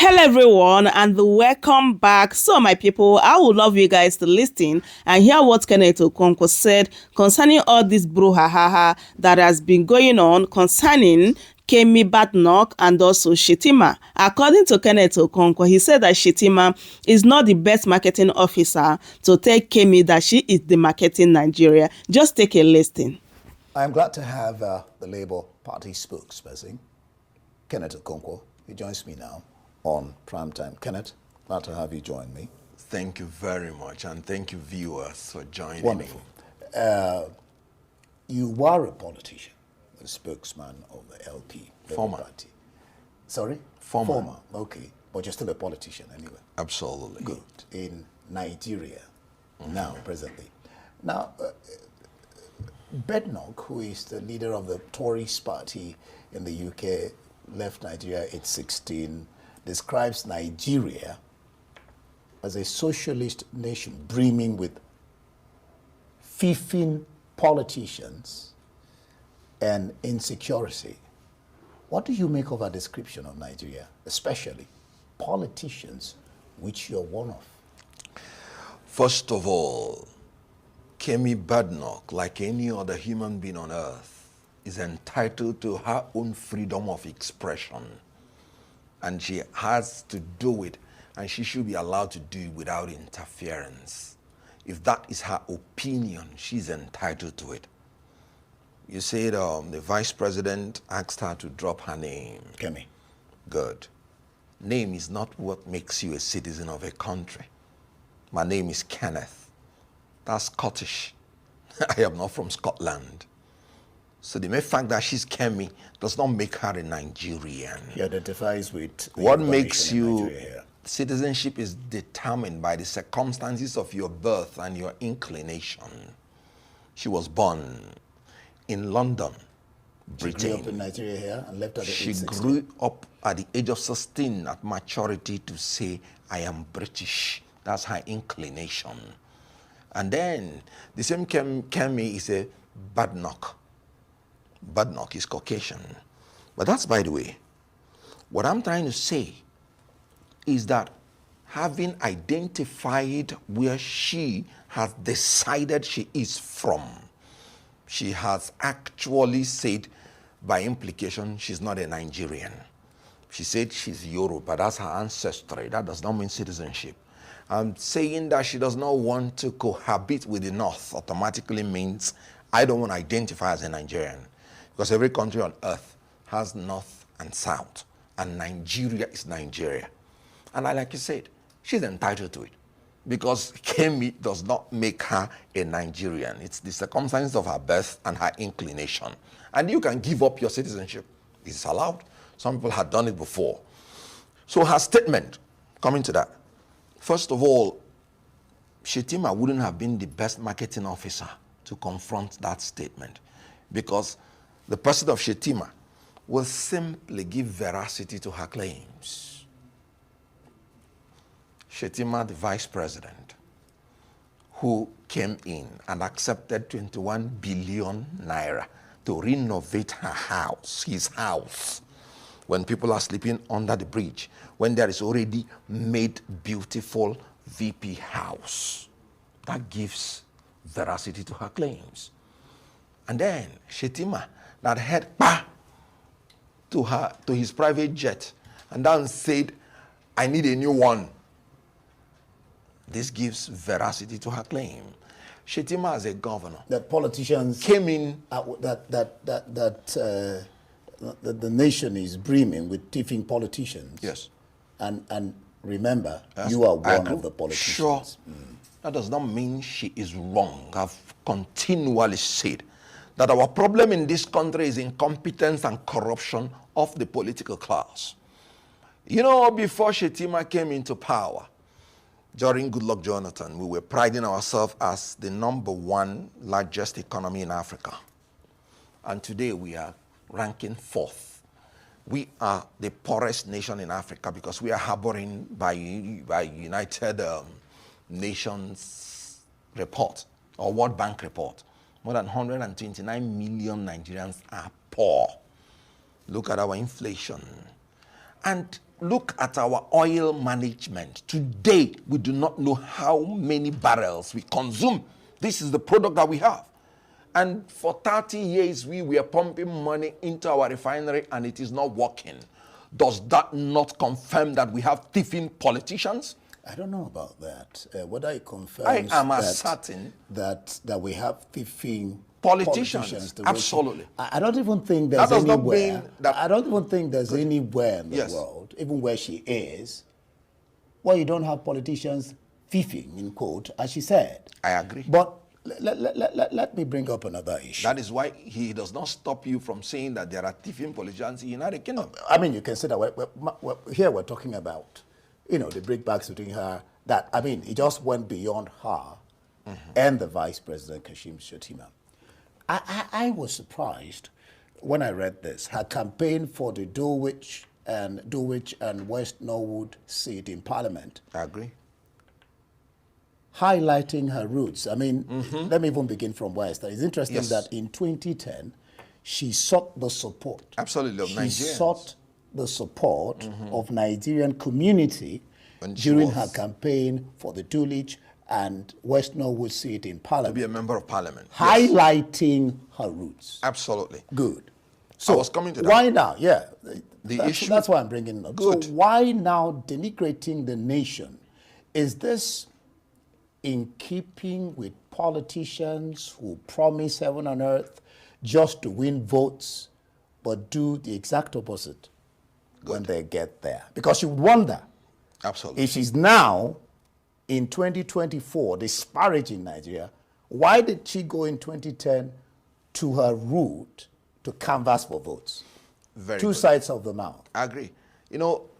Hello everyone and welcome back. So my people, I would love you guys to listen and hear what Kenneth Okonkwo said concerning all this brouhaha that has been going on concerning Kemi Badanoch and also Shettima. According to Kenneth Okonkwo, he said that Shettima is not the best marketing officer to tell Kemi that she is demarketing Nigeria. Just take a listen. I'm glad to have the Labour Party spokesperson, Kenneth Okonkwo. He joins me now on Primetime. Kenneth, glad to have you join me. Thank you very much, and thank you, viewers, for joining Wonderful. me. You were a politician, a spokesman of the LP, Labour Former. Party. Sorry? Former. Okay. But you're still a politician anyway. Absolutely. Good. In Nigeria, now, presently. Now, Badenoch, who is the leader of the Tories party in the UK, left Nigeria at 16, describes Nigeria as a socialist nation brimming with fiefing politicians and insecurity. What do you make of a description of Nigeria, especially politicians, which you're one of? First of all, Kemi Badanoch, like any other human being on earth, is entitled to her own freedom of expression. And she has to do it, and she should be allowed to do it without interference. If that is her opinion, she's entitled to it. You said the vice president asked her to drop her name. Kemi. Good. Name is not what makes you a citizen of a country. My name is Kenneth. That's Scottish. I am not from Scotland. So the mere fact that she's Kemi does not make her a Nigerian. He identifies with What makes you citizenship is determined by the circumstances of your birth and your inclination. She was born in London, Britain. She grew up in Nigeria here and left at the age She 16. grew up at the age of 16 at maturity to say, I am British. That's her inclination. And then the same Kemi is a Badenoch. Badenoch is Caucasian. But that's by the way. What I'm trying to say is that having identified where she has decided she is from, she has actually said by implication she's not a Nigerian. She said she's Yoruba, that's her ancestry. That does not mean citizenship. Saying that she does not want to cohabit with the North automatically means I don't want to identify as a Nigerian. Because every country on earth has North and South. And Nigeria is Nigeria. And like you said, she's entitled to it. Because Kemi does not make her a Nigerian. It's the circumstances of her birth and her inclination. And you can give up your citizenship. It's allowed. Some people had done it before. So her statement, coming to that. First of all, Shettima wouldn't have been the best marketing officer to confront that statement. Because the person of Shettima will simply give veracity to her claims. Shettima, the vice president, who came in and accepted 21 billion naira to renovate her house, his house, when people are sleeping under the bridge, when there is already made beautiful VP house. That gives veracity to her claims. And then Shettima that head to his private jet and then said, I need a new one. This gives veracity to her claim. Shettima as a governor. That politicians came in. The nation is brimming with thieving politicians. Yes. And remember, you are one of the politicians. Sure. That does not mean she is wrong. I've continually said that our problem in this country is incompetence and corruption of the political class. You know, before Shettima came into power, during Goodluck Jonathan, we were priding ourselves as the #1 largest economy in Africa. And today we are ranking 4th. We are the poorest nation in Africa because we are harboring by United Nations report or World Bank report. More than 129 million Nigerians are poor. Look at our inflation. And look at our oil management. Today, we do not know how many barrels we consume. This is the product that we have. And for 30 years, we were pumping money into our refinery and it is not working. Does that not confirm that we have thieving politicians? I don't know about that. Whether it confirms I am certain that we have thieving politicians. Absolutely. I don't even think there's That does not anywhere. mean that- I don't even think there's anywhere in the Yes. world, even where she is, where you don't have politicians thieving, in quote, as she said. I agree. But let me bring up another issue. That is why he does not stop you from saying that there are thieving politicians in the United Kingdom. I mean, you can say that here we're talking about, the breakbacks between her. That, I mean, it just went beyond her and the Vice President, Kashim Shettima. I was surprised when I read this. Her campaign for the Dulwich and West Norwood seat in Parliament. I agree. Highlighting her roots. I mean, let me even begin from where I started. It's interesting Yes. that in 2010, she sought the support. Absolutely, of She Nigerians. sought the support of Nigerian community When she during was- her campaign for the Dulwich and West Norwood seat in To Parliament, be a member of Parliament. Yes. highlighting her roots. Absolutely. Good. I was coming to that. Why now? Yeah. issue- That's why I'm bringing it up. Good. So why now denigrating the nation? Is this in keeping with politicians who promise heaven on earth just to win votes, but do the exact opposite when they get there? Because you would wonder, Absolutely. if she's now in 2024 disparaging Nigeria, why did she go in 2010 to her root to canvass for votes? Very Two good. sides of the mouth. I agree.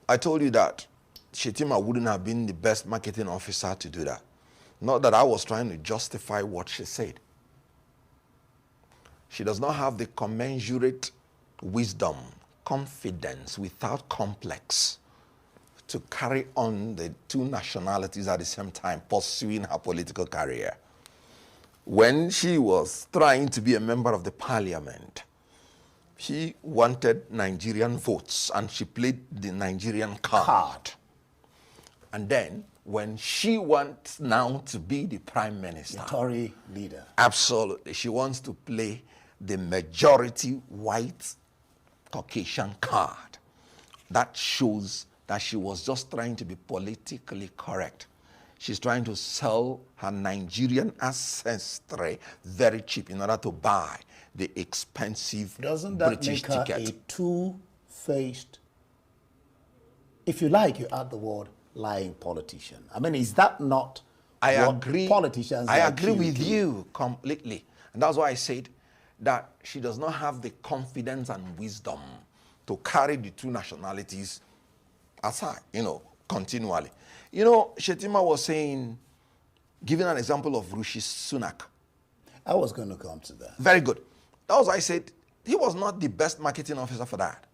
I told you that Shettima wouldn't have been the best marketing officer to do that. Not that I was trying to justify what she said. She does not have the commensurate wisdom, confidence without complex to carry on the two nationalities at the same time, pursuing her political career. When she was trying to be a member of the parliament, she wanted Nigerian votes and she played the Nigerian card. And then when she wants now to be the prime minister, Tory leader. absolutely, she wants to play the majority white Caucasian card. That shows that she was just trying to be politically correct. She's trying to sell her Nigerian ancestry very cheap in order to buy the expensive Doesn't that British make her ticket. a two-faced, if you like, you add the word lying politician? I mean, is that not I what agree. politicians I like agree with do? you completely. And that's why I said that she does not have the confidence and wisdom to carry the two nationalities aside, continually. Shettima was saying, giving an example of Rishi Sunak. I was going to come to that. Very good. That was why I said he was not the best marketing officer for that.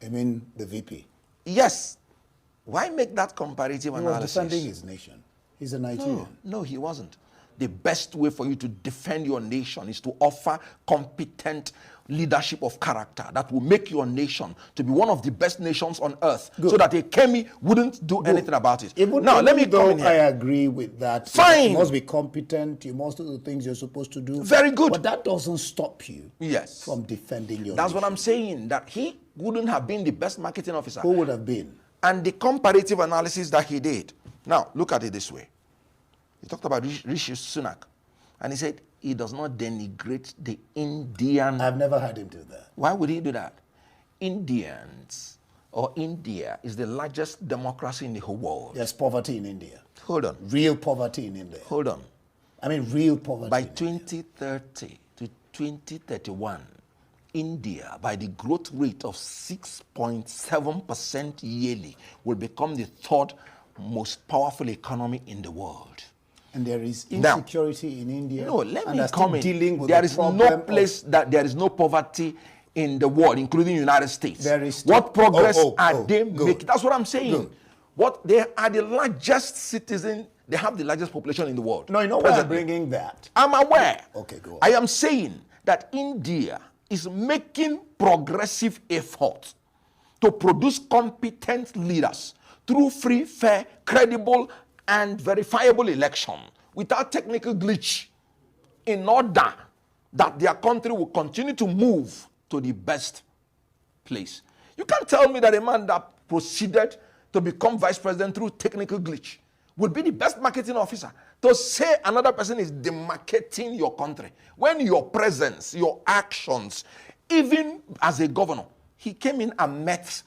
I mean, the VP. Yes. Why make that comparative He was analysis? defending his nation. He's a Nigerian. No, he wasn't. The best way for you to defend your nation is to offer competent leadership of character that will make your nation to be one of the best nations on earth, so that a Kemi wouldn't do anything about it. Now, let me come in I here. agree with that. Fine. You must be competent. You must do the things you're supposed to do. Very good. But that doesn't stop you Yes. from defending your That's what nation. I'm saying, that he wouldn't have been the best marketing officer. Who would have been? And the comparative analysis that he did. Now, look at it this way. He talked about Rishi Sunak. And he said he does not denigrate the Indian. I've never heard him do that. Why would he do that? Indians or India is the largest democracy in the whole world. There's poverty in India. Hold on. Real poverty in India. Hold on. I mean, real poverty. By in India. 2030 to 2031, India, by the growth rate of 6.7% yearly, will become the third most powerful economy in the world. And there is Now, insecurity in India. No, let and me they're still comment. dealing with There the is problem no of- place that there is no poverty in the world, including the United States. There is still- What progress are they good. making? That's what I'm saying. Good. They are the largest citizen. They have the largest population in the world. No, you know why I'm presently. bringing that? I'm aware. Okay, go on. I am saying that India is making progressive effort to produce competent leaders through free, fair, credible, and verifiable election without technical glitch, in order that their country will continue to move to the best place. You can't tell me that a man that proceeded to become vice president through technical glitch would be the best marketing officer to say another person is demarketing your country, when your presence, your actions, even as a governor, he came in and met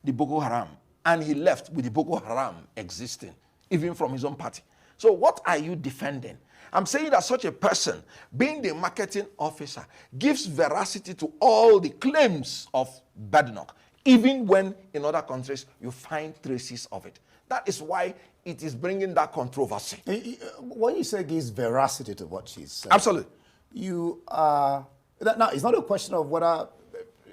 the Boko Haram and he left with the Boko Haram existing, even from his own party. So what are you defending? I'm saying that such a person, being the marketing officer, gives veracity to all the claims of Badenoch, even when in other countries you find traces of it. That is why it is bringing that controversy. When you say gives veracity to what she's saying, Absolutely. You are, now it's not a question of whether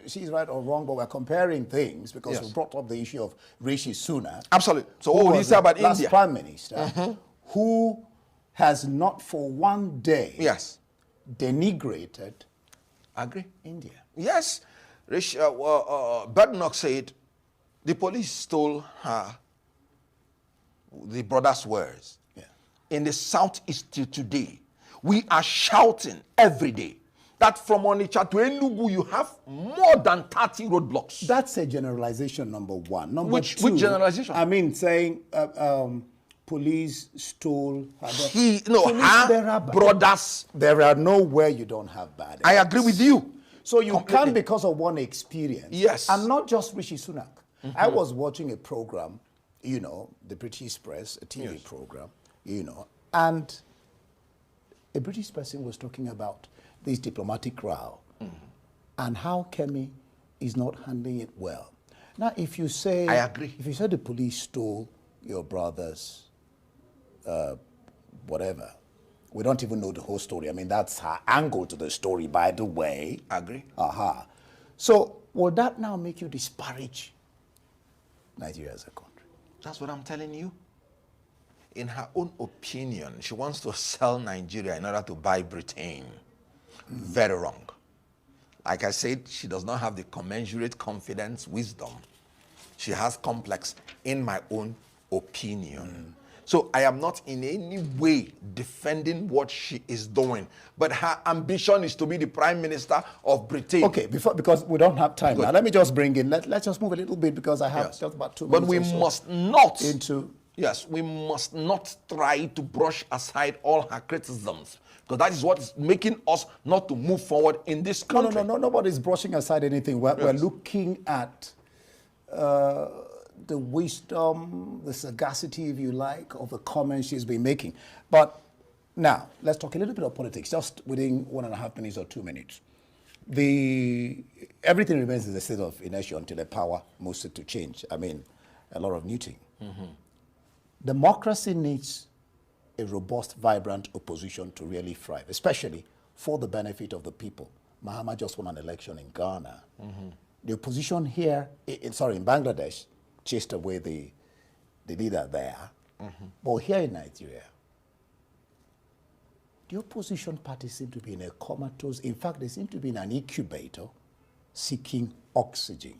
she's right or wrong, but we're comparing things because Yes. we brought up the issue of Rishi Sunak. Absolutely. So what would you say about last India? Prime Minister, who has not for one day Yes. denigrated Agree. India. Yes. Badenoch said the police stole the brother's words. Yeah. In the southeast till today, we are shouting every day that from Onitsha to Enugu, you have more than 30 roadblocks. That's a generalization, number one. Number Which two, generalization? I mean, saying police stole. Her there brothers. There are nowhere you don't have bad. I agree with you. So you Completely. can't, because of one experience. Yes. And not just Rishi Sunak. I was watching a program, the British Press, a TV program, and a British person was talking about this diplomatic row and how Kemi is not handling it well. Now, if you say... I agree. If you say the police stole your brother's whatever, we don't even know the whole story. I mean, that's her angle to the story, by the way. Agree. So, will that now make you disparage Nigeria as a country? That's what I'm telling you. In her own opinion, she wants to sell Nigeria in order to buy Britain. Very wrong. Like I said, she does not have the commensurate confidence, wisdom. She has complex, in my own opinion. So I am not in any way defending what she is doing. But her ambition is to be the Prime Minister of Britain. Okay, because we don't have time now. Let me just bring in, let's just move a little bit because I have just about 2 minutes. But we or so must not into... Yes, we must not try to brush aside all her criticisms, because that is what is making us not to move forward in this country. No, nobody's brushing aside anything. We're looking at the wisdom, the sagacity, if you like, of the comments she's been making. But now, let's talk a little bit of politics, just within 1.5 minutes or 2 minutes. Everything remains in the state of inertia until the power moves it to change. I mean, a lot of muting. Democracy needs a robust, vibrant opposition to really thrive, especially for the benefit of the people. Mahama just won an election in Ghana. The opposition here, in Bangladesh, chased away the leader there. But here in Nigeria, the opposition parties seem to be in a comatose. In fact, they seem to be in an incubator seeking oxygen.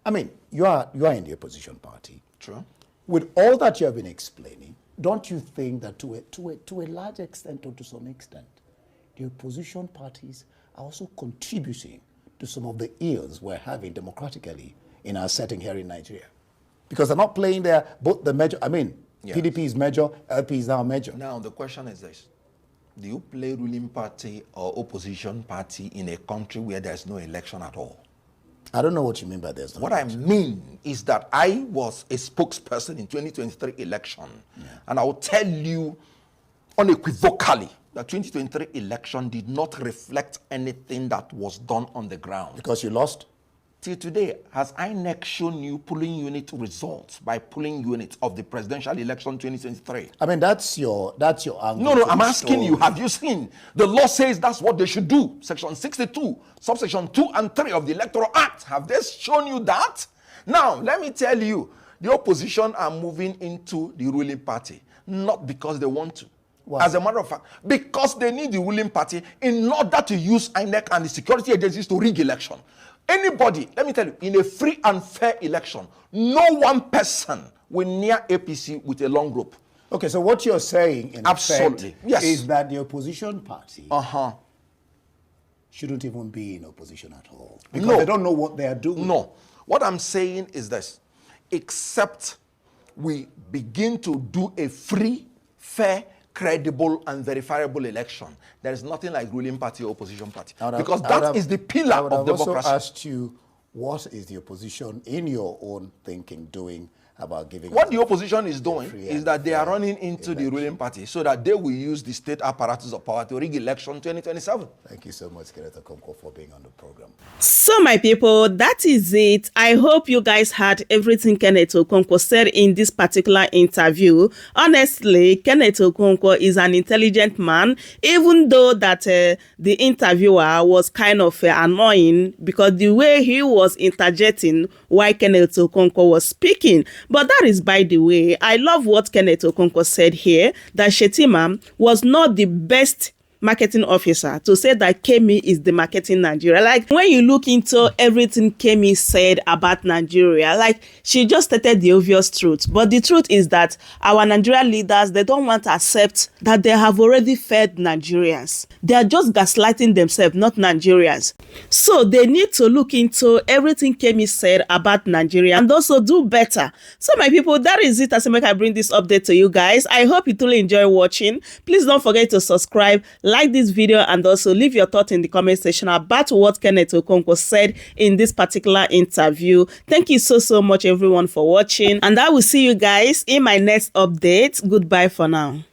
I mean, you are in the opposition party. True. With all that you have been explaining, don't you think that to a large extent or to some extent, the opposition parties are also contributing to some of the ills we're having democratically in our setting here in Nigeria? Because they're not playing there, both the major, PDP is major, LP is now major. Now, the question is this. Do you play ruling party or opposition party in a country where there's no election at all? I don't know what you mean by this. What I mean is that I was a spokesperson in 2023 election. And I will tell you unequivocally that 2023 election did not reflect anything that was done on the ground. Because you lost? Till today, has INEC shown you polling unit results by polling units of the presidential election 2023? I mean, that's your angle. No, I'm asking you, have you seen? The law says that's what they should do. Section 62, subsection 2 and 3 of the Electoral Act. Have they shown you that? Now, let me tell you, the opposition are moving into the ruling party, not because they want to. Why? As a matter of fact, because they need the ruling party in order to use INEC and the security agencies to rig election. Anybody, let me tell you, in a free and fair election, no one person will near APC with a long rope. Okay, so what you're saying in Absolutely. effect Yes. is that the opposition party Uh-huh. shouldn't even be in opposition at all. Because No. they don't know what they are doing. No. What I'm saying is this. Except we begin to do a free, fair, credible, and verifiable election, there is nothing like ruling party or opposition party. Because that is the pillar of democracy. I would also asked you, what is the opposition, in your own thinking, doing about giving... What the opposition is doing free is and that they are fair running into the ruling party so that they will use the state apparatus of power to rig election 2027. Thank you so much, Kenneth Okonkwo, for being on the program. So, my people, that is it. I hope you guys heard everything Kenneth Okonkwo said in this particular interview. Honestly, Kenneth Okonkwo is an intelligent man, even though that the interviewer was kind of annoying because the way he was interjecting while Kenneth Okonkwo was speaking. But that is by the way. I love what Kenneth Okonkwo said here, that Shettima was not the best marketing officer to say that Kemi is demarketing Nigeria. Like, when you look into everything Kemi said about Nigeria, like, she just stated the obvious truth. But the truth is that our Nigerian leaders, they don't want to accept that they have already fed Nigerians. They are just gaslighting themselves, not Nigerians. So they need to look into everything Kemi said about Nigeria and also do better. So my people, that is it as I bring this update to you guys. I hope you truly enjoy watching. Please don't forget to subscribe, like this video, and also leave your thoughts in the comment section about what Kenneth Okonkwo said in this particular interview. Thank you so much everyone for watching, and I will see you guys in my next update. Goodbye for now.